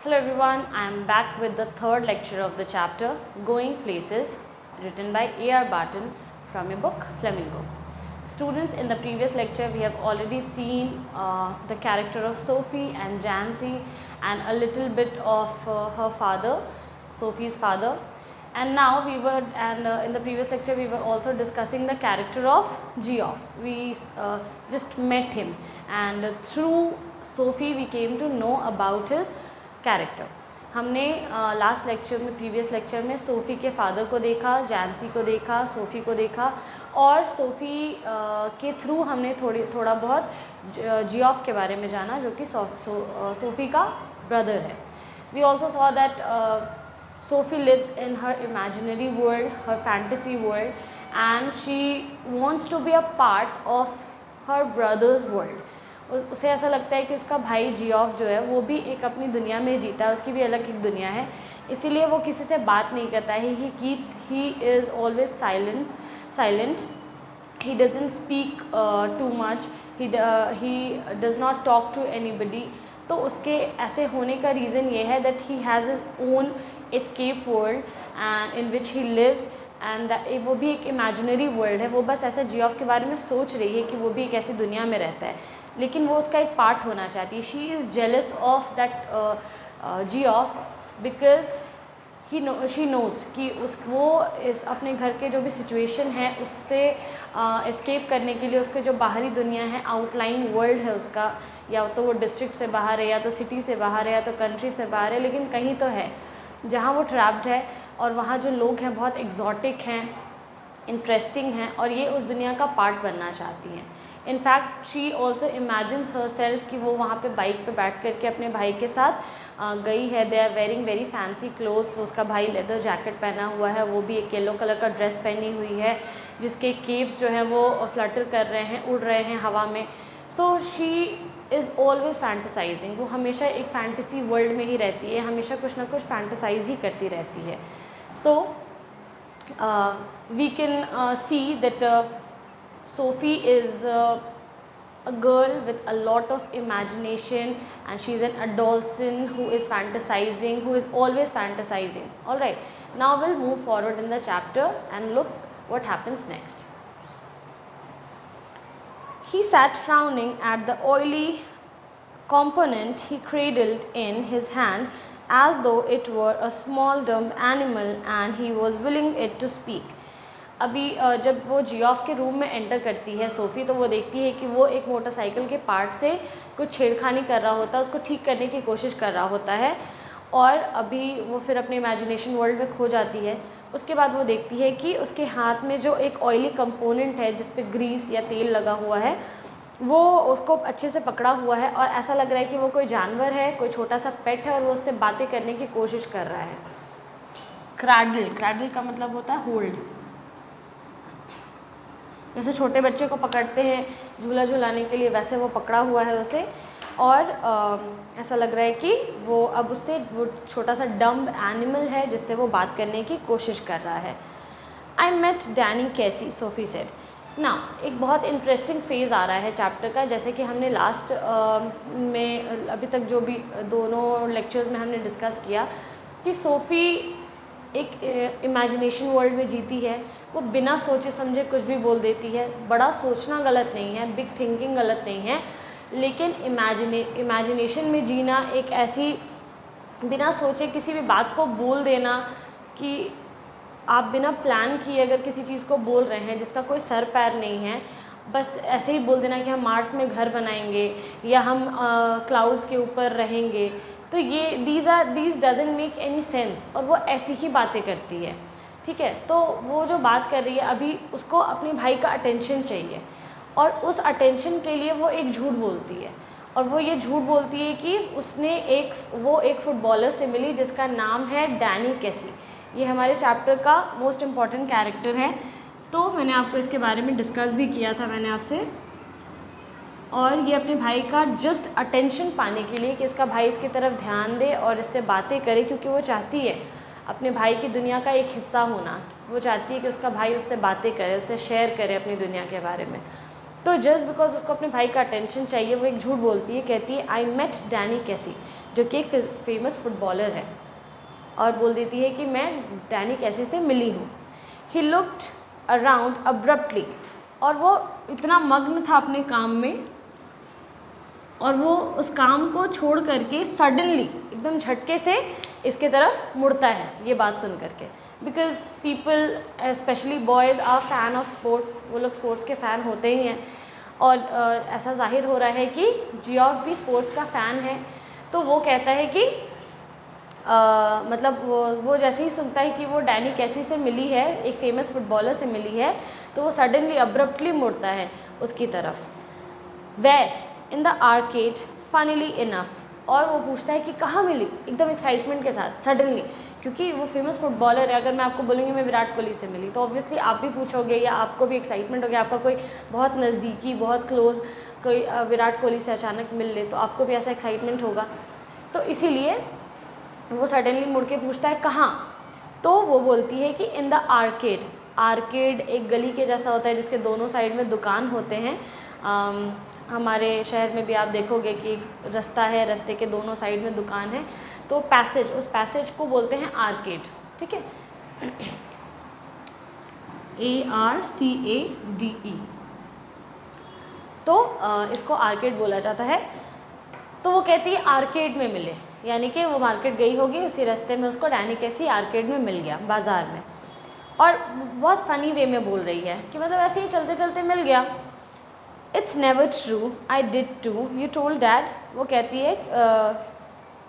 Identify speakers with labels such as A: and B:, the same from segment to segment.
A: Hello everyone, I am back with the third lecture of the chapter Going Places, written by A.R. Barton from a book Flamingo. Students, in the previous lecture we have already seen the character of Sophie and Jancy and a little bit of her father, Sophie's father. And now in the previous lecture we were also discussing the character of Geoff. We just met him, and through Sophie we came to know about his character. हमने last lecture में previous lecture में SoFi के father को देखा, जैंसी को देखा, SoFi को देखा और सोफ़ी के थ्रू हमने थोड़ा बहुत जियोफ के बारे में जाना जो कि सोफ़ी का ब्रदर है. We also saw that Sophie lives in her imaginary world, her fantasy world, and she wants to be a part of her brother's world. उसे ऐसा लगता है कि उसका भाई जियोफ जो है वो भी एक अपनी दुनिया में जीता है, उसकी भी अलग एक दुनिया है, इसीलिए वो किसी से बात नहीं करता है. He is always silent, he doesn't speak too much, he does not talk to anybody. तो उसके ऐसे होने का रीज़न ये है that he has his own escape world and in which he lives, and वो भी एक इमेजिनरी वर्ल्ड है. वो बस ऐसा जियोफ के बारे में सोच रही है कि वो भी एक ऐसी दुनिया में रहता है, लेकिन वो उसका एक पार्ट होना चाहती है. She is jealous of that Geoff because she knows कि वो इस अपने घर के जो भी सिचुएशन है उससे एस्केप करने के लिए उसके जो बाहरी दुनिया है, आउटलाइन वर्ल्ड है उसका, या तो वो डिस्ट्रिक्ट से बाहर है, या तो सिटी से बाहर है, या तो कंट्री से बाहर है, लेकिन कहीं तो है जहाँ वो ट्रैप्ड है. और वहाँ जो लोग हैं बहुत एग्जॉटिक हैं, इंटरेस्टिंग हैं, और ये उस दुनिया का पार्ट बनना चाहती हैं. In fact she also imagines her self कि वो वहाँ पे बाइक पे बैठ करके अपने भाई के साथ गई है. They are wearing very fancy clothes. उसका भाई लेदर जैकेट पहना हुआ है, वो भी एक येलो कलर का ड्रेस पहनी हुई है जिसके केप्स जो हैं वो फ्लटर कर रहे हैं, उड़ रहे हैं हवा में. So she is always fantasizing. वो हमेशा एक फैंटेसी वर्ल्ड में ही रहती है, हमेशा कुछ ना कुछ फैंटसाइज ही करती रहती है. So we can see that Sophie is a girl with a lot of imagination, and she is an adolescent who is fantasizing, who is always fantasizing. Alright, now we'll move forward in the chapter and look what happens next. He sat frowning at the oily component he cradled in his hand as though it were a small dumb animal and he was willing it to speak. अभी जब वो Geoff के room में enter करती है SoFi, तो वो देखती है कि वो एक मोटरसाइकिल के पार्ट से कुछ छेड़खानी कर रहा होता है, उसको ठीक करने की कोशिश कर रहा होता है, और अभी वो फिर अपने इमेजिनेशन वर्ल्ड में खो जाती है. उसके बाद वो देखती है कि उसके हाथ में जो एक ऑयली कंपोनेंट है जिस पे ग्रीस या तेल लगा हुआ है, वो उसको अच्छे से पकड़ा हुआ है, और ऐसा लग रहा है कि वो कोई जानवर है, कोई छोटा सा पेट है, और वो उससे बातें करने की कोशिश कर रहा है. क्रैडल का मतलब होता है होल्ड. जैसे छोटे बच्चे को पकड़ते हैं झूला झुलाने के लिए, वैसे वो पकड़ा हुआ है उसे, और ऐसा लग रहा है कि वो अब उससे वो छोटा सा डम्ब एनिमल है जिससे वो बात करने की कोशिश कर रहा है. I met Danny Casey, Sophie said. ना एक बहुत इंटरेस्टिंग फेज़ आ रहा है चैप्टर का. जैसे कि हमने लास्ट में अभी तक जो भी दोनों लेक्चर्स में हमने डिस्कस किया कि सोफ़ी एक इमेजिनेशन वर्ल्ड में जीती है. वो बिना सोचे समझे कुछ भी बोल देती है. बड़ा सोचना गलत नहीं है, बिग थिंकिंग गलत नहीं है, लेकिन इमेजिनेशन में जीना, एक ऐसी बिना सोचे किसी भी बात को बोल देना कि आप बिना प्लान किए अगर किसी चीज़ को बोल रहे हैं जिसका कोई सर पैर नहीं है, बस ऐसे ही बोल देना कि हम मार्स में घर बनाएंगे या हम क्लाउड्स के ऊपर रहेंगे, तो ये these doesn't make any sense. और वो ऐसी ही बातें करती है. ठीक है, तो वो जो बात कर रही है अभी उसको अपने भाई का अटेंशन चाहिए, और उस अटेंशन के लिए वो एक झूठ बोलती है. और वो ये झूठ बोलती है कि वो एक फुटबॉलर से मिली जिसका नाम है डैनी कैसी. ये हमारे चैप्टर का मोस्ट इम्पॉर्टेंट कैरेक्टर है. तो मैंने आपको इसके बारे में डिस्कस भी किया था मैंने आपसे. और ये अपने भाई का जस्ट अटेंशन पाने के लिए कि इसका भाई इसकी तरफ ध्यान दे और इससे बातें करे, क्योंकि वो चाहती है अपने भाई की दुनिया का एक हिस्सा होना. वो चाहती है कि उसका भाई उससे बातें करे, उससे शेयर करे अपनी दुनिया के बारे में. तो जस्ट बिकॉज उसको अपने भाई का अटेंशन चाहिए, वो एक झूठ बोलती है, कहती है आई मेट डैनी कैसी, जो कि एक फेमस फुटबॉलर है, और बोल देती है कि मैं डैनी कैसी से मिली हूँ। ही लुक्ड अराउंड अब्रप्टली, और वो इतना मग्न था अपने काम में, और वो उस काम को छोड़ करके सडनली एकदम झटके से इसके तरफ मुड़ता है ये बात सुन करके। Because people specially boys are fan of sports, वो लोग स्पोर्ट्स के फ़ैन होते ही हैं, और ऐसा जाहिर हो रहा है कि जियोफ भी स्पोर्ट्स का फ़ैन है। तो वो कहता है कि मतलब वो जैसे ही सुनता है कि वो डैनी कैसी से मिली है, एक फेमस फुटबॉलर से मिली है, तो वो सडनली अब्रप्टली मुड़ता है उसकी तरफ। Where in the arcade funnily enough, और वो पूछता है कि कहाँ मिली, एकदम एक्साइटमेंट के साथ सडनली, क्योंकि वो फेमस फुटबॉलर है। अगर मैं आपको बोलूँगी मैं विराट कोहली से मिली, तो ऑब्वियसली आप भी पूछोगे, या आपको भी एक्साइटमेंट हो गया, आपका कोई बहुत नज़दीकी, बहुत क्लोज कोई विराट कोहली से अचानक मिल ले, तो आपको भी ऐसा एक्साइटमेंट होगा। तो इसीलिए वो सडनली मुड़ के पूछता है कहाँ, तो वो बोलती है कि इन द आर्केड। आर्केड एक गली के जैसा होता है जिसके दोनों साइड में दुकान होते हैं। हमारे शहर में भी आप देखोगे कि रास्ता है, रास्ते के दोनों साइड में दुकान है, तो पैसेज, उस पैसेज को बोलते हैं आर्केड, ठीक है, ARCADE। तो इसको आर्केड बोला जाता है। तो वो कहती है आर्केड में मिले, यानी कि वो मार्केट गई होगी, उसी रास्ते में उसको डैनी कैसी आर्केड में मिल गया, बाज़ार में, और बहुत फ़नी वे में बोल रही है कि मतलब ऐसे ही चलते चलते मिल गया। It's never true, I did too, you told dad. वो कहती है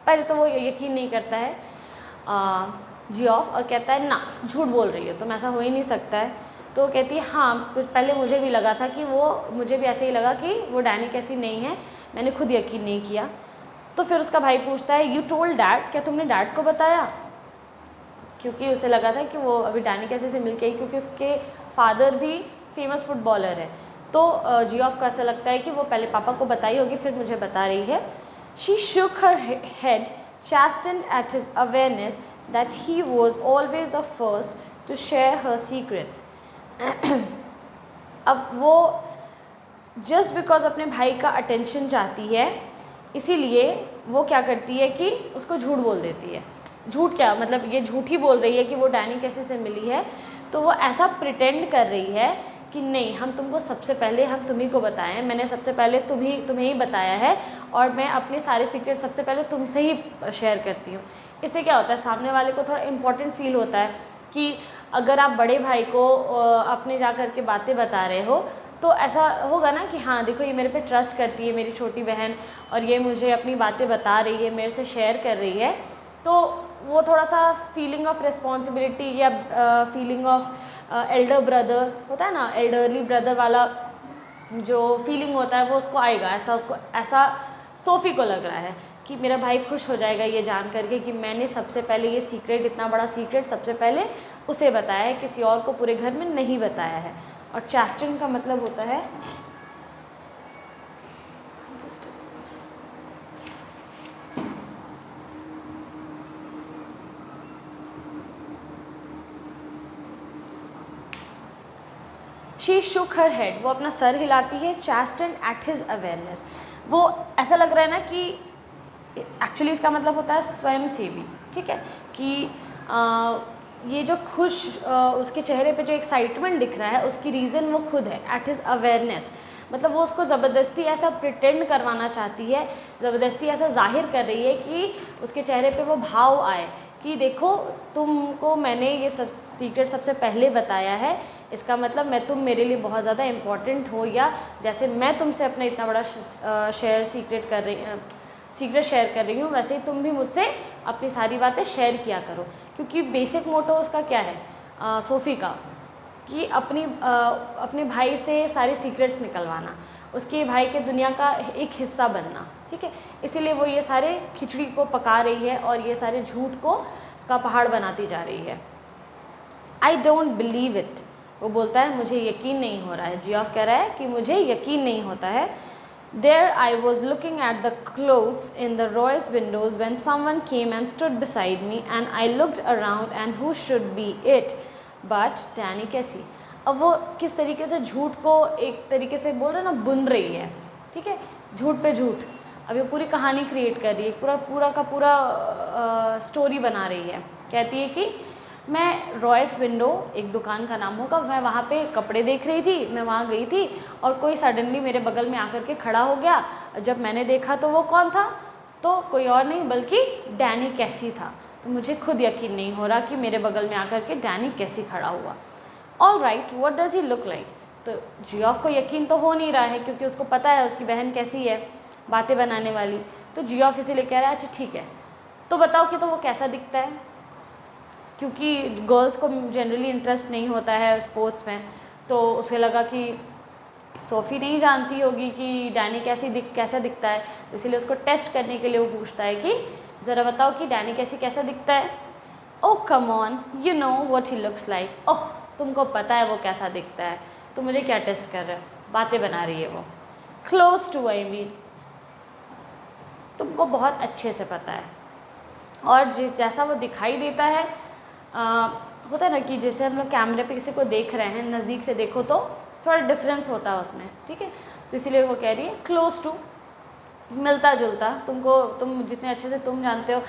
A: पहले तो वो यकीन नहीं करता है जियोफ, और कहता है ना झूठ बोल रही है, तुम, ऐसा हो ही नहीं सकता है। तो वो कहती है हाँ, पहले मुझे भी लगा था कि मुझे भी ऐसे ही लगा कि वो डैनी कैसी नहीं है, मैंने खुद यकीन नहीं किया। तो फिर उसका भाई पूछता है यू टोल्ड डैड, क्या तुमने डैड को बताया, क्योंकि उसे लगा था कि वो अभी डैनी कैसे से मिल के आई, क्योंकि उसके फादर भी फेमस फुटबॉलर है। तो जियोफ को ऐसा लगता है कि वो पहले पापा को बताई होगी, फिर मुझे बता रही है। She Shuk her head, chastened at his awareness that he was always the first to share her secrets. अब वो जस्ट बिकॉज अपने भाई का अटेंशन चाहती है, इसीलिए वो क्या करती है कि उसको झूठ बोल देती है। झूठ क्या, मतलब ये झूठ ही बोल रही है कि वो डैनी कैसे से मिली है। तो वो ऐसा प्रिटेंड कर रही है कि नहीं, हम तुमको सबसे पहले, हम तुम्ही को बताए हैं, मैंने सबसे पहले तुम्हें ही बताया है, और मैं अपने सारे सीक्रेट सबसे पहले तुमसे ही शेयर करती हूँ। इससे क्या होता है, सामने वाले को थोड़ा इम्पोर्टेंट फील होता है कि अगर आप बड़े भाई को अपने जा कर के बातें बता रहे हो, तो ऐसा होगा ना कि हाँ देखो, ये मेरे पे ट्रस्ट करती है, मेरी छोटी बहन, और ये मुझे अपनी बातें बता रही है, मेरे से शेयर कर रही है। तो वो थोड़ा सा फीलिंग ऑफ रिस्पॉन्सिबिलिटी या फीलिंग ऑफ एल्डर ब्रदर होता है ना, एल्डरली ब्रदर वाला जो फीलिंग होता है, वो उसको आएगा। ऐसा सोफ़ी को लग रहा है कि मेरा भाई खुश हो जाएगा ये जान करके कि मैंने सबसे पहले ये सीक्रेट, इतना बड़ा सीक्रेट सबसे पहले उसे बताया है, किसी और को पूरे घर में नहीं बताया है। और चास्टन का मतलब होता है शी शुक हर हेड, वो अपना सर हिलाती है। चास्टन एट हिज अवेयरनेस, वो ऐसा लग रहा है ना कि एक्चुअली इसका मतलब होता है स्वयं सेवी, ठीक है, कि ये जो खुश उसके चेहरे पे जो एक्साइटमेंट दिख रहा है, उसकी रीज़न वो खुद है। एट हिज अवेयरनेस मतलब वो उसको ज़बरदस्ती ऐसा प्रिटेंड करवाना चाहती है, ज़बरदस्ती ऐसा जाहिर कर रही है कि उसके चेहरे पे वो भाव आए कि देखो, तुमको मैंने ये सब सीक्रेट सबसे पहले बताया है, इसका मतलब तुम मेरे लिए बहुत ज़्यादा इम्पॉर्टेंट हो, या जैसे मैं तुमसे अपना इतना बड़ा सीक्रेट शेयर कर रही हूँ, वैसे ही तुम भी मुझसे अपनी सारी बातें शेयर किया करो। क्योंकि बेसिक मोटो उसका क्या है सोफ़ी का, कि अपने भाई से सारे सीक्रेट्स निकलवाना, उसके भाई के दुनिया का एक हिस्सा बनना, ठीक है। इसीलिए वो ये सारे खिचड़ी को पका रही है और ये सारे झूठ का पहाड़ बनाती जा रही है। आई डोंट बिलीव इट, वो बोलता है मुझे यकीन नहीं हो रहा है। जियोफ कह रहा है कि मुझे यकीन नहीं होता है। There I was looking at the clothes in the Roy's windows when someone came and stood beside me, and I looked around and who should be it but Danny Casey. अब वो किस तरीके से झूठ को एक तरीके से बोल रहे हैं ना, बुन रही है, ठीक है, झूठ पे झूठ। अब ये पूरी कहानी क्रिएट कर रही है, पूरा का पूरा स्टोरी बना रही है। कहती है कि मैं रॉयस विंडो, एक दुकान का नाम होगा, मैं वहाँ पे कपड़े देख रही थी, मैं वहाँ गई थी और कोई सडनली मेरे बगल में आकर के खड़ा हो गया। जब मैंने देखा तो वो कौन था, तो कोई और नहीं बल्कि डैनी कैसी था। तो मुझे खुद यकीन नहीं हो रहा कि मेरे बगल में आकर के डैनी कैसी खड़ा हुआ। All right, what does he look like. तो जियोफ को यकीन तो हो नहीं रहा है क्योंकि उसको पता है उसकी बहन कैसी है, बातें बनाने वाली। तो जियोफ इसीलिए कह रहा है अच्छा ठीक है, तो बताओ कि तो वो कैसा दिखता है, क्योंकि गर्ल्स को जनरली इंटरेस्ट नहीं होता है स्पोर्ट्स में। तो उसे लगा कि सोफ़ी नहीं जानती होगी कि डैनी कैसा दिखता है, इसीलिए उसको टेस्ट करने के लिए वो पूछता है कि ज़रा बताओ कि डैनी कैसा दिखता है। Oh come on, you know what he looks like. Oh तुमको पता है वो कैसा दिखता है, तो मुझे क्या टेस्ट कर रहे हो, बातें बना रही है वो। क्लोज टू, आई मीन तुमको बहुत अच्छे से पता है। और जैसा वो दिखाई देता है, होता है ना कि जैसे हम लोग कैमरे पे किसी को देख रहे हैं, नज़दीक से देखो तो थोड़ा डिफरेंस होता है उसमें, ठीक है। तो इसीलिए वो कह रही है क्लोज टू, मिलता जुलता। तुम जितने अच्छे से तुम जानते हो,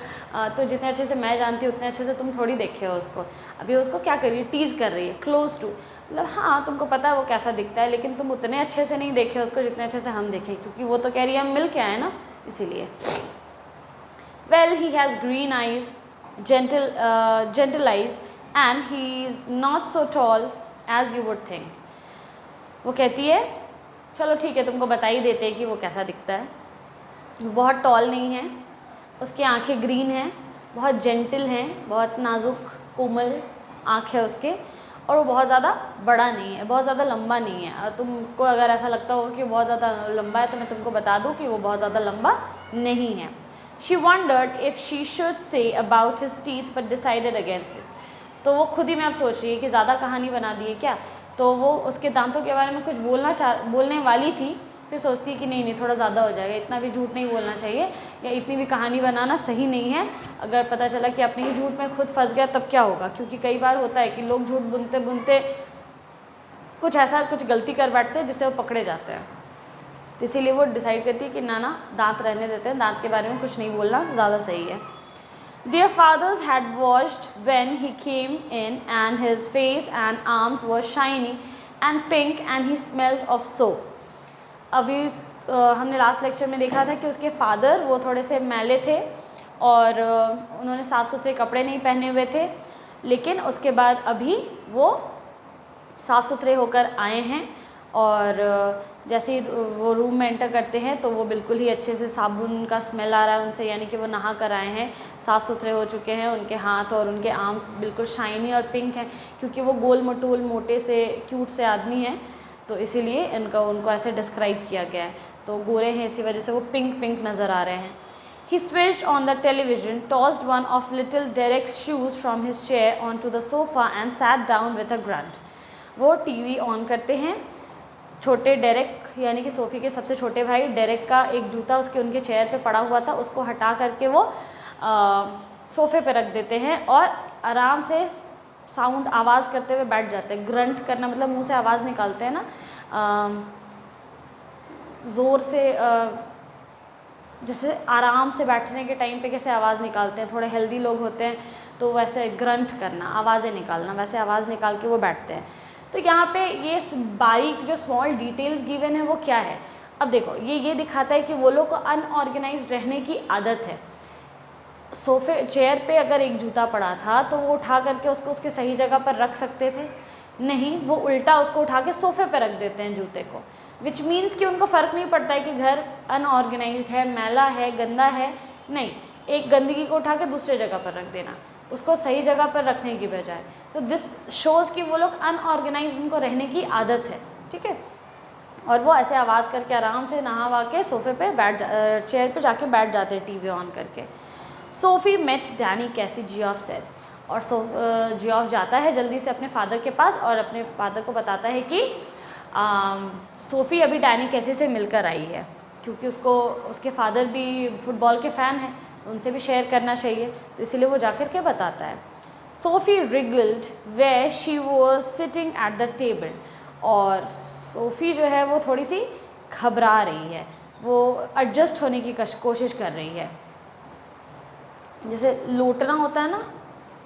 A: तो जितने अच्छे से मैं जानती हूँ उतने अच्छे से तुम थोड़ी देखे हो उसको। अभी उसको क्या कर रही है, टीज़ कर रही है। क्लोज टू मतलब हाँ तुमको पता है वो कैसा दिखता है, लेकिन तुम उतने अच्छे से नहीं देखे उसको जितने अच्छे से हम देखें, क्योंकि वो तो कह रही है हम मिल के आए ना, इसीलिए। Well he has green eyes, gentle eyes and he is not so tall as you would think। वो कहती है चलो ठीक है तुमको बता ही देते हैं कि वो कैसा दिखता है। वो बहुत टॉल नहीं है, उसकी आंखें ग्रीन हैं, बहुत जेंटल हैं, बहुत नाजुक कोमल आँख है उसके, और वो बहुत ज़्यादा बड़ा नहीं है, बहुत ज़्यादा लंबा नहीं है। तुमको अगर ऐसा लगता हो कि बहुत ज़्यादा लंबा है तो मैं तुमको बता दूँ कि वो बहुत ज़्यादा लंबा नहीं है। She wondered if she should say about his teeth but decided against it। तो वो खुद ही में अब सोच रही है कि ज़्यादा कहानी बना दी है क्या, तो वो उसके दांतों के बारे में कुछ बोलने वाली थी, फिर सोचती है कि नहीं थोड़ा ज़्यादा हो जाएगा, इतना भी झूठ नहीं बोलना चाहिए, या इतनी भी कहानी बनाना सही नहीं है। अगर पता चला कि अपने ही झूठ में खुद फंस गया तब क्या होगा, क्योंकि कई बार होता है कि लोग झूठ बुनते बुनते कुछ गलती कर बैठते हैं जिससे वो पकड़े जाते हैं। तो इसीलिए वो डिसाइड करती है कि ना दांत रहने देते हैं, दांत के बारे में कुछ नहीं बोलना ज़्यादा सही है। Their fathers had washed when he came in and his face and arms were shiny and pink and he smelled of soap। अभी हमने लास्ट लेक्चर में देखा था कि उसके फादर वो थोड़े से मैले थे और उन्होंने साफ़ सुथरे कपड़े नहीं पहने हुए थे, लेकिन उसके बाद अभी वो साफ़ सुथरे होकर आए हैं। और जैसे ही वो रूम में एंटर करते हैं तो वो बिल्कुल ही अच्छे से साबुन का स्मेल आ रहा है उनसे, यानी कि वो नहा कर आए हैं, साफ़ सुथरे हो चुके हैं। उनके हाथ और उनके आर्म्स बिल्कुल शाइनी और पिंक हैं, क्योंकि वो गोल मटोल मोटे से क्यूट से आदमी हैं, तो इसीलिए उनको ऐसे डिस्क्राइब किया गया है। तो गोरे हैं इसी वजह से वो पिंक नज़र आ रहे हैं। He switched on the television, tossed one of little Derek's shoes from his chair onto the sofa and sat down with a grunt। वो टीवी ऑन करते हैं, छोटे डेरेक यानी कि सोफ़ी के सबसे छोटे भाई डेरेक का एक जूता उनके चेयर पे पड़ा हुआ था, उसको हटा करके वो सोफ़े पे रख देते हैं और आराम से साउंड आवाज़ करते हुए बैठ जाते हैं। ग्रंट करना मतलब मुंह से आवाज़ निकालते हैं ना, ज़ोर से, जैसे आराम से बैठने के टाइम पे कैसे आवाज़ निकालते हैं, थोड़े हेल्दी लोग होते हैं तो वैसे ग्रंट करना, आवाज़ें निकालना, वैसे आवाज़ निकाल के वो बैठते हैं। तो यहाँ पे ये बारीक जो स्मॉल डिटेल्स गिवन है वो क्या है, अब देखो ये दिखाता है कि वो लोग को अनऑर्गेनाइज्ड रहने की आदत है। सोफ़े चेयर पे अगर एक जूता पड़ा था तो वो उठा करके उसको उसके सही जगह पर रख सकते थे, नहीं, वो उल्टा उसको उठा के सोफ़े पे रख देते हैं जूते को, विच मीन्स कि उनको फ़र्क नहीं पड़ता है कि घर अनऑर्गेनाइज्ड है, मैला है, गंदा है, नहीं, एक गंदगी को उठा के दूसरे जगह पर रख देना, उसको सही जगह पर रखने की बजाय। तो दिस शोज़ कि वो लोग अनऑर्गेनाइज्ड उनको रहने की आदत है, ठीक है। और वो ऐसे आवाज़ करके आराम से नहा के सोफ़े पे चेयर पे जाके बैठ जाते हैं टीवी ऑन करके। Sophie met Danny Casey, Geoff said. और जियोफ जाता है जल्दी से अपने फादर के पास और अपने फादर को बताता है कि सोफ़ी अभी डैनी कैसी से मिलकर आई है, क्योंकि उसके फादर भी फुटबॉल के फ़ैन हैं तो उनसे भी शेयर करना चाहिए, तो इसीलिए वो जाकर के बताता है। SoFi रिगल्ड where she was sitting at the table. और सोफ़ी जो है वो थोड़ी सी घबरा रही है, वो एडजस्ट होने की कोशिश कर रही है। जैसे लोटना होता है ना,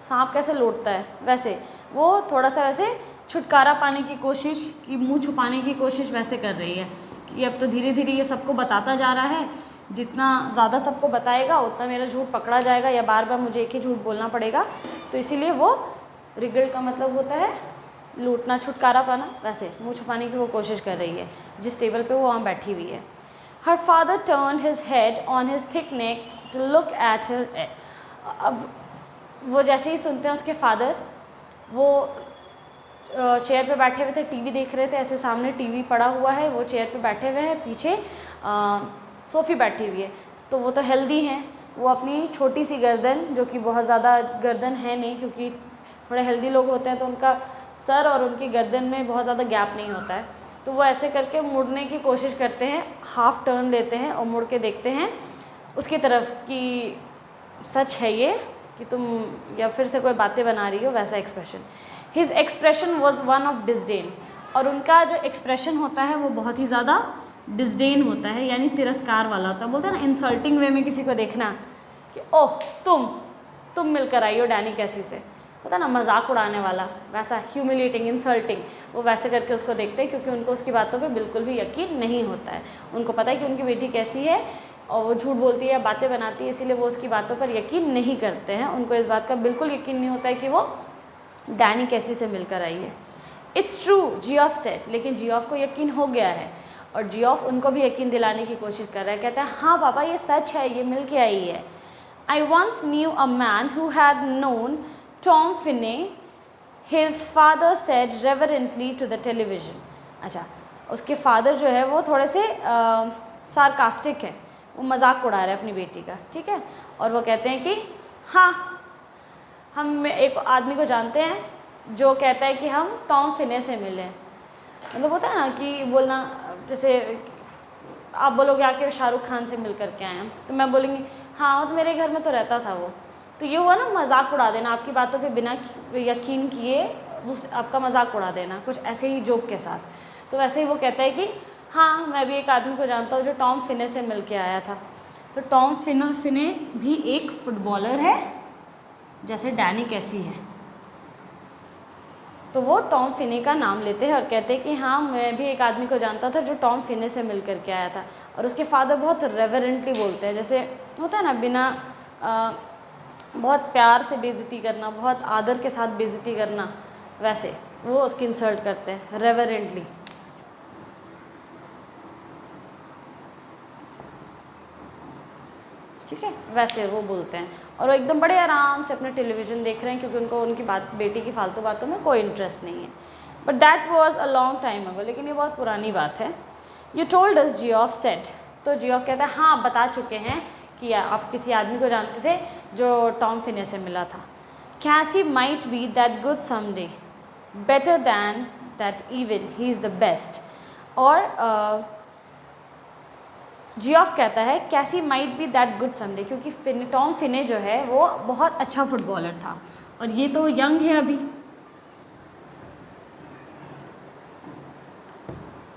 A: सांप कैसे लोटता है, वैसे वो थोड़ा सा वैसे छुटकारा पाने की कोशिश, कि मुंह छुपाने की कोशिश वैसे कर रही है कि अब तो धीरे धीरे ये सबको बताता जा रहा है, जितना ज़्यादा सबको बताएगा उतना मेरा झूठ पकड़ा जाएगा या बार बार मुझे एक ही झूठ बोलना पड़ेगा। तो इसीलिए वो रिगल का मतलब होता है लूटना, छुटकारा पाना, वैसे मुंह छुपाने की वो कोशिश कर रही है जिस टेबल पे वो वहाँ बैठी हुई है। Her father turned his head on his thick neck to look at her. अब वो जैसे ही सुनते हैं उसके फादर, वो चेयर पे बैठे हुए थे, टीवी देख रहे थे, ऐसे सामने टीवी पड़ा हुआ है, वो चेयर पे बैठे हुए हैं, पीछे सोफ़ी बैठी हुई है। तो वो तो हेल्दी हैं, वो अपनी छोटी सी गर्दन, जो कि बहुत ज़्यादा गर्दन है नहीं क्योंकि थोड़े हेल्दी लोग होते हैं तो उनका सर और उनकी गर्दन में बहुत ज़्यादा गैप नहीं होता है, तो वो ऐसे करके मुड़ने की कोशिश करते हैं, हाफ़ टर्न लेते हैं और मुड़ के देखते हैं उसकी तरफ कि सच है ये कि तुम या फिर से कोई बातें बना रही हो, वैसा expression. His expression was one of disdain. और उनका जो एक्सप्रेशन होता है वो बहुत ही ज़्यादा डिसडेन होता है, यानी तिरस्कार वाला होता है। बोलते हैं ना इंसल्टिंग वे में किसी को देखना कि ओह तुम मिलकर आई हो डैनी कैसी से, होता है ना मजाक उड़ाने वाला, वैसा ह्यूमिलेटिंग, इंसल्टिंग, वो वैसे करके उसको देखते हैं क्योंकि उनको उसकी बातों पे बिल्कुल भी यकीन नहीं होता है। उनको पता है कि उनकी बेटी कैसी है और वो झूठ बोलती है, बातें बनाती है, इसीलिए वो उसकी बातों पर यकीन नहीं करते हैं। उनको इस बात का बिल्कुल यकीन नहीं होता है कि वो डैनी कैसी से मिलकर आई है। It's true, Geoff said. लेकिन जियोफ को यकीन हो गया है और जियोफ उनको भी यकीन दिलाने की कोशिश कर रहा है। कहता है हाँ पापा ये सच है, ये मिल के आई है। I once knew a man who had known Tom Finney, his father said reverently to the television. अच्छा, उसके फादर जो है वो थोड़े से सार्कास्टिक है, वो मजाक उड़ा रहे हैं अपनी बेटी का, ठीक है। और वो कहते हैं कि हाँ हम एक आदमी को जानते हैं जो कहता है कि हम टॉम फिने से मिले। मतलब होता है ना कि बोलना, जैसे आप बोलोगे आके शाहरुख खान से मिल करके आए हैं, तो मैं बोलूँगी हाँ वो तो मेरे घर में तो रहता था वो। तो ये हुआ ना मजाक उड़ा देना, आपकी बातों पे बिना यकीन किए आपका मजाक उड़ा देना, कुछ ऐसे ही जोक के साथ। तो वैसे ही वो कहता है कि हाँ मैं भी एक आदमी को जानता हूँ जो टॉम फिने से मिल के आया था। तो टॉम फिने भी एक फुटबॉलर है जैसे डैनी कैसी है। तो वो टॉम फिने का नाम लेते हैं और कहते हैं कि हाँ मैं भी एक आदमी को जानता था जो टॉम फिने से मिल कर के आया था। और उसके फादर बहुत रेवरेंटली बोलते हैं, जैसे होता है ना बिना बहुत प्यार से बेइज्जती करना, बहुत आदर के साथ बेइज्जती करना, वैसे वो उसकी इंसल्ट करते हैं रेवरेंटली। ठीक है, वैसे वो बोलते हैं। और वो एकदम बड़े आराम से अपने टेलीविज़न देख रहे हैं क्योंकि उनको उनकी बेटी की फालतू बातों में कोई इंटरेस्ट नहीं है। But that was a long time ago, लेकिन ये बहुत पुरानी बात है। You told us, Geoff said. तो जियोफ कहता है हाँ बता चुके हैं कि आप किसी आदमी को जानते थे जो टॉम फिने से मिला था। कैसी might be that good someday, better than that even, he is the best. और जियोफ कहता है कैसी might be that good someday, क्योंकि टॉम फिने जो है वो बहुत अच्छा फुटबॉलर था और ये तो यंग है अभी,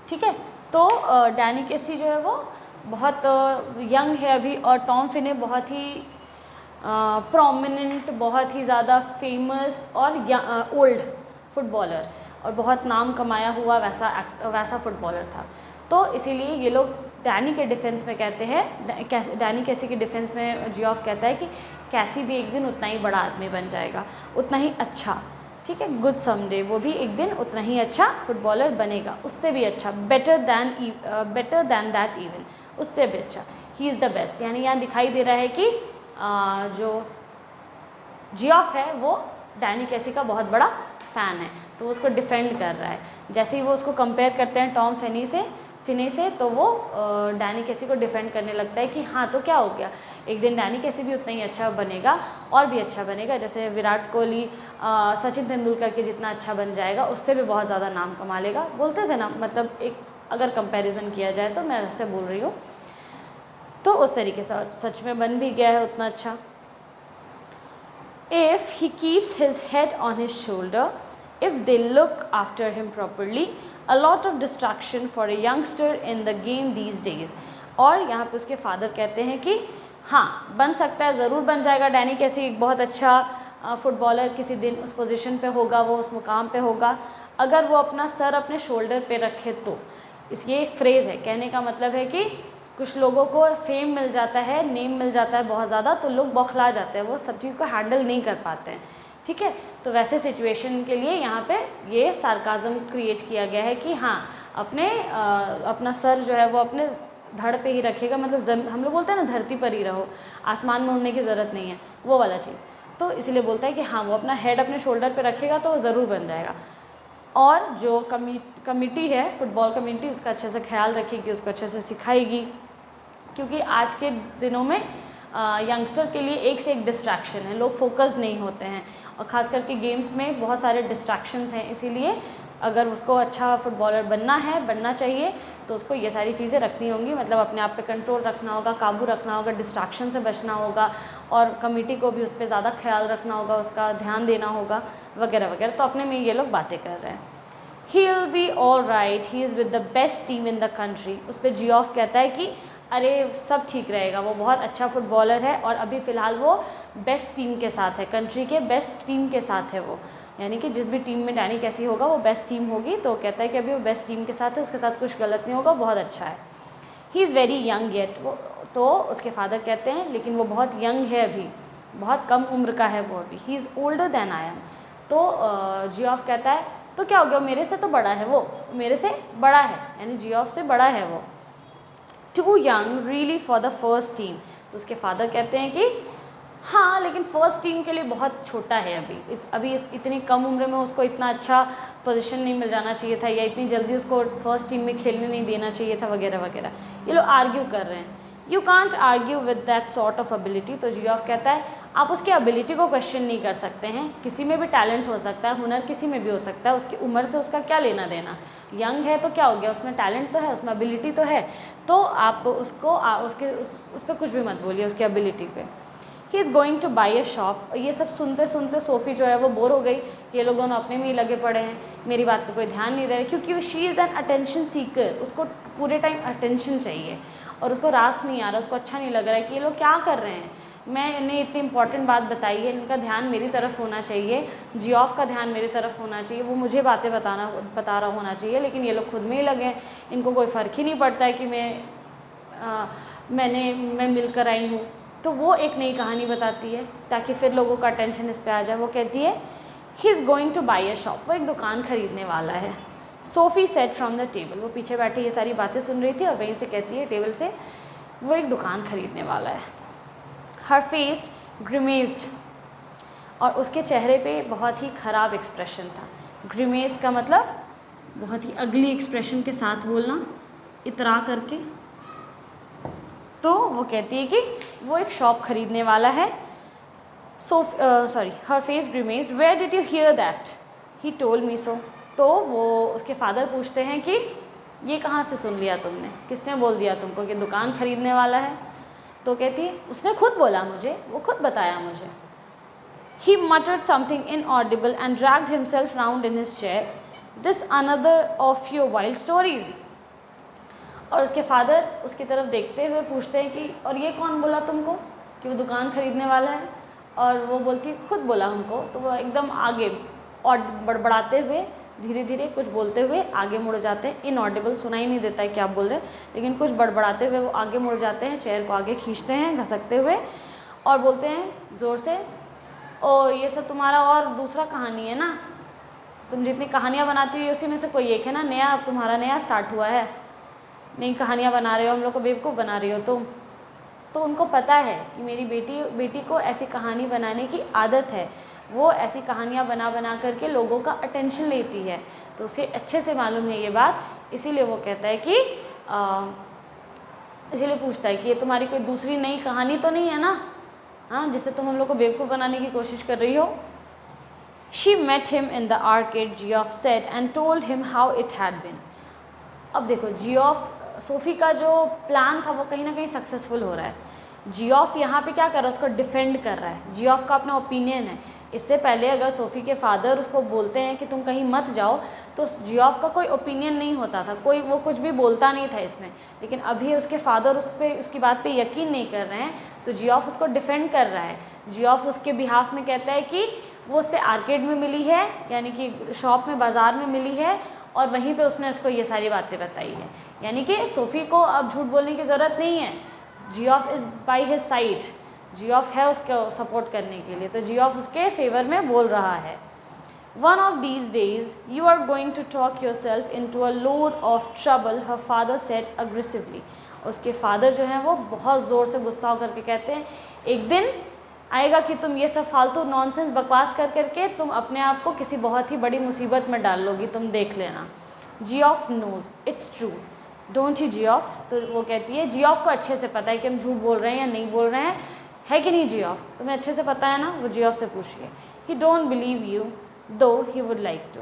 A: ठीक है। तो डैनी केसी जो है वो बहुत यंग है अभी और टॉम फिने बहुत ही प्रोमिनेंट, बहुत ही ज़्यादा फेमस और ओल्ड फुटबॉलर और बहुत नाम कमाया हुआ वैसा फुटबॉलर था। तो इसीलिए ये लोग डैनी के डिफेंस में कहते हैं, डैनी कैसी के डिफेंस में जियोफ कहता है कि कैसी भी एक दिन उतना ही बड़ा आदमी बन जाएगा, उतना ही अच्छा, ठीक है। गुड समडे, वो भी एक दिन उतना ही अच्छा फुटबॉलर बनेगा, उससे भी अच्छा, बेटर दैन दैट इवन, उससे भी अच्छा, ही इज़ द बेस्ट। यानी यहाँ दिखाई दे रहा है कि जो जियोफ है वो डैनी कैसी का बहुत बड़ा फ़ैन है, तो वो उसको डिफेंड कर रहा है। जैसे ही वो उसको कंपेयर करते हैं टॉम फिने से तो वो डैनी कैसी को डिफेंड करने लगता है कि हाँ तो क्या हो गया, एक दिन डैनी कैसी भी उतना ही अच्छा बनेगा और भी अच्छा बनेगा, जैसे विराट कोहली सचिन तेंदुलकर के जितना अच्छा बन जाएगा उससे भी बहुत ज़्यादा नाम कमा लेगा। बोलते थे ना, मतलब एक अगर कंपैरिजन किया जाए तो मैं वैसे बोल रही हूँ, तो उस तरीके से सच में बन भी गया है उतना अच्छा। if he keeps his head on his shoulder, if they look after him properly, a lot of distraction for a youngster in the game these days. और यहाँ पे उसके फादर कहते हैं कि हाँ बन सकता है, ज़रूर बन जाएगा डैनी कैसी एक बहुत अच्छा फुटबॉलर, किसी दिन उस पोजीशन पे होगा, वो उस मुकाम पे होगा, अगर वो अपना सर अपने शोल्डर पे रखे तो। ये एक फ्रेज़ है, कहने का मतलब है कि कुछ लोगों को फेम मिल जाता है, नेम मिल जाता है बहुत ज़्यादा, तो लोग बौखला जाते हैं, वो सब चीज़ को हैंडल नहीं कर पाते हैं, ठीक है। तो वैसे सिचुएशन के लिए यहाँ पे ये सार्काज़म क्रिएट किया गया है कि हाँ अपना सर जो है वो अपने धड़ पे ही रखेगा, मतलब हम लोग बोलते हैं ना धरती पर ही रहो, आसमान में उड़ने की ज़रूरत नहीं है, वो वाला चीज़। तो इसीलिए बोलता है कि हाँ वो अपना हेड अपने शोल्डर पे रखेगा तो वो ज़रूर बन जाएगा। और जो कमिटी है फुटबॉल कम्युनिटी, उसका अच्छे से ख्याल रखेगी, उसको अच्छे से सिखाएगी, क्योंकि आज के दिनों में यंगस्टर के लिए एक से एक डिस्ट्रैक्शन है, लोग फोकस्ड नहीं होते हैं, और ख़ास करके गेम्स में बहुत सारे डिस्ट्रैक्शंस हैं। इसीलिए अगर उसको अच्छा फुटबॉलर बनना चाहिए तो उसको ये सारी चीज़ें रखनी होंगी, मतलब अपने आप पे कंट्रोल रखना होगा, काबू रखना होगा, डिस्ट्रैक्शन से बचना होगा, और कमेटी को भी उस पर ज़्यादा ख्याल रखना होगा, उसका ध्यान देना होगा वगैरह वगैरह। तो अपने में ये लोग बातें कर रहे हैं। He will be all right, he is with the best team in the country. उस पर जियोफ कहता है कि अरे सब ठीक रहेगा, वो बहुत अच्छा फुटबॉलर है और अभी फ़िलहाल वो बेस्ट टीम के साथ है, कंट्री के बेस्ट टीम के साथ है वो, यानी कि जिस भी टीम में डैनी कैसी होगा वो बेस्ट टीम होगी, तो कहता है कि अभी वो बेस्ट टीम के साथ है, उसके साथ कुछ गलत नहीं होगा, बहुत अच्छा है। He is very young yet, वो तो उसके फादर कहते हैं लेकिन वो बहुत यंग है अभी, बहुत कम उम्र का है वो अभी। He is older than I am, तो जियोफ कहता है तो क्या हो गया, मेरे से तो बड़ा है वो, मेरे से बड़ा है, यानी जियोफ से बड़ा है वो। Too young really for the first team, तो उसके फादर कहते हैं कि हाँ लेकिन फ़र्स्ट टीम के लिए बहुत छोटा है अभी इतनी कम उम्र में उसको इतना अच्छा पोजीशन नहीं मिल जाना चाहिए था, या इतनी जल्दी उसको फर्स्ट टीम में खेलने नहीं देना चाहिए था वगैरह वगैरह। ये लोग आर्ग्यू कर रहे हैं। You can't argue with that sort of ability, तो जियोफ कहता है आप उसकी एबिलिटी को क्वेश्चन नहीं कर सकते हैं, किसी में भी टैलेंट हो सकता है, हुनर किसी में भी हो सकता है, उसकी उम्र से उसका क्या लेना देना। यंग है तो क्या हो गया, उसमें टैलेंट तो है, उसमें एबिलिटी तो है, तो आप उसको उस पर कुछ भी मत बोलिए उसकी एबिलिटी पे। He is going two by a shop. ये सब सुनते सुनते सोफ़ी जो है वो बोर हो गई, ये लोग दोनों अपने में ही लगे पड़े हैं, मेरी बात पे कोई ध्यान नहीं दे रहा, क्योंकि she is an attention seeker, उसको पूरे टाइम अटेंशन चाहिए और उसको रास नहीं आ रहा, उसको अच्छा नहीं लग रहा है कि ये लोग क्या कर रहे हैं, मैं इन्हें इतनी इंपॉर्टेंट बात बताई है, इनका ध्यान मेरी तरफ होना चाहिए, जियोफ का ध्यान मेरी तरफ होना चाहिए, वो मुझे बातें बता रहा होना चाहिए, लेकिन ये लोग खुद में ही लगे हैं, इनको कोई फ़र्क ही नहीं पड़ता है कि मैं मिलकर आई हूँ। तो वो एक नई कहानी बताती है ताकि फिर लोगों का अटेंशन इस पे आ जाए। वो कहती है he is going two by a shop, वो एक दुकान खरीदने वाला है। SoFi said from the table, वो पीछे बैठे ये सारी बातें सुन रही थी और वहीं से कहती है टेबल से, वो एक दुकान खरीदने वाला है। हर फेस ग्रिमेज्ड, और उसके चेहरे पे बहुत ही ख़राब एक्सप्रेशन था। ग्रिमेज्ड का मतलब बहुत ही अगली एक्सप्रेशन के साथ बोलना, इतरा करके। तो वो कहती है कि वो एक शॉप खरीदने वाला है। Her face grimaced, where did you hear that, he told me so. तो वो उसके फादर पूछते हैं कि ये कहाँ से सुन लिया तुमने, किसने बोल दिया तुमको कि दुकान खरीदने वाला है। तो कहती है उसने खुद बोला मुझे, वो खुद बताया मुझे। He muttered something inaudible and dragged himself round in his chair, this another of your wild stories. और उसके फादर उसकी तरफ देखते हुए पूछते हैं कि और ये कौन बोला तुमको कि वो दुकान खरीदने वाला है, और वो बोलती है खुद बोला हमको। तो वो एकदम आगे और बड़बड़ाते हुए धीरे धीरे कुछ बोलते हुए आगे मुड़ जाते हैं। इनऑडिबल, सुनाई नहीं देता है क्या बोल रहे हैं, लेकिन कुछ बड़बड़ाते हुए वो आगे मुड़ जाते हैं, चेयर को आगे खींचते हैं घसकते हुए और बोलते हैं ज़ोर से, ओ ये सब तुम्हारा और दूसरा कहानी है ना, तुम जितनी कहानियाँ बनाती हो उसी में से कोई एक है ना, नया तुम्हारा नया स्टार्ट हुआ है, नई कहानियाँ बना रहे हो, हम लोग को बेवकूफ़ बना रही हो तुम। तो उनको पता है कि मेरी बेटी को ऐसी कहानी बनाने की आदत है, वो ऐसी कहानियाँ बना करके लोगों का अटेंशन लेती है, तो उसे अच्छे से मालूम है ये बात। इसीलिए वो कहता है कि इसीलिए पूछता है कि ये तुम्हारी कोई दूसरी नई कहानी तो नहीं है ना, हाँ, जिससे तुम हम लोग को बेवकूफ़ बनाने की कोशिश कर रही हो। She met him in the arcade, Geoff said, and told him how it had been. अब देखो, सोफ़ी का जो प्लान था वो कहीं ना कहीं सक्सेसफुल हो रहा है। जियोफ यहाँ पे क्या कर रहा है, उसको डिफेंड कर रहा है, जियोफ का अपना ओपिनियन है। इससे पहले अगर सोफ़ी के फादर उसको बोलते हैं कि तुम कहीं मत जाओ, तो जियोफ का कोई ओपिनियन नहीं होता था, कोई वो कुछ भी बोलता नहीं था इसमें। लेकिन अभी उसके फादर उसकी बात पे यकीन नहीं कर रहे हैं, तो जियोफ उसको डिफेंड कर रहा है। जियोफ उसके बिहाफ में कहता है कि वो उससे आर्केड में मिली है, यानी कि शॉप में, बाज़ार में मिली है, और वहीं पे उसने उसको ये सारी बातें बताई है। यानी कि सोफ़ी को अब झूठ बोलने की ज़रूरत नहीं है, Geoff is by his side, Geoff है उसको सपोर्ट करने के लिए, तो जियोफ उसके फेवर में बोल रहा है। One of these days you are going to talk yourself into a load of trouble, her father said aggressively. उसके फादर जो हैं वो बहुत ज़ोर से गुस्सा होकर के कहते हैं, एक दिन आएगा कि तुम ये सब फालतू नॉनसेंस बकवास कर करके तुम अपने आप को किसी बहुत ही बड़ी मुसीबत में डाल लोगी, तुम देख लेना। Geoff knows it's true don't you Geoff. तो वो कहती है, जियोफ को अच्छे से पता है कि हम झूठ बोल रहे हैं या नहीं बोल रहे हैं, है कि नहीं जियोफ, तुम्हें अच्छे से पता है ना। वो जियोफ से पूछिए। ही डोंट बिलीव यू दो ही वुड लाइक टू।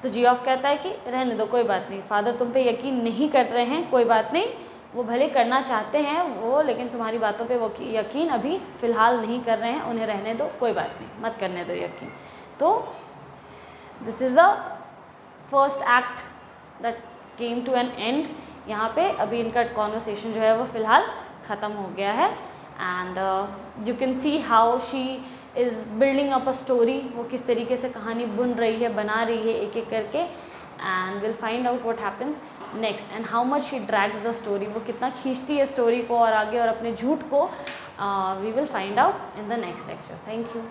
A: तो जियोफ कहता है कि रहने दो, कोई बात नहीं, फादर तुम पे यकीन नहीं कर रहे हैं, कोई बात नहीं, वो भले करना चाहते हैं वो, लेकिन तुम्हारी बातों पे वो यकीन अभी फ़िलहाल नहीं कर रहे हैं, उन्हें रहने दो, कोई बात नहीं, मत करने दो यकीन। तो this is the first act that came to an end. यहाँ पे अभी इनका कॉन्वर्सेशन जो है वो फ़िलहाल ख़त्म हो गया है। And you can see how she is building up a story, वो किस तरीके से कहानी बुन रही है, बना रही है एक एक करके। And will find out what happens next and how much she drags the story, वो कितना खींचती है स्टोरी को और आगे और अपने झूठ को, we will find out in the next lecture. Thank you.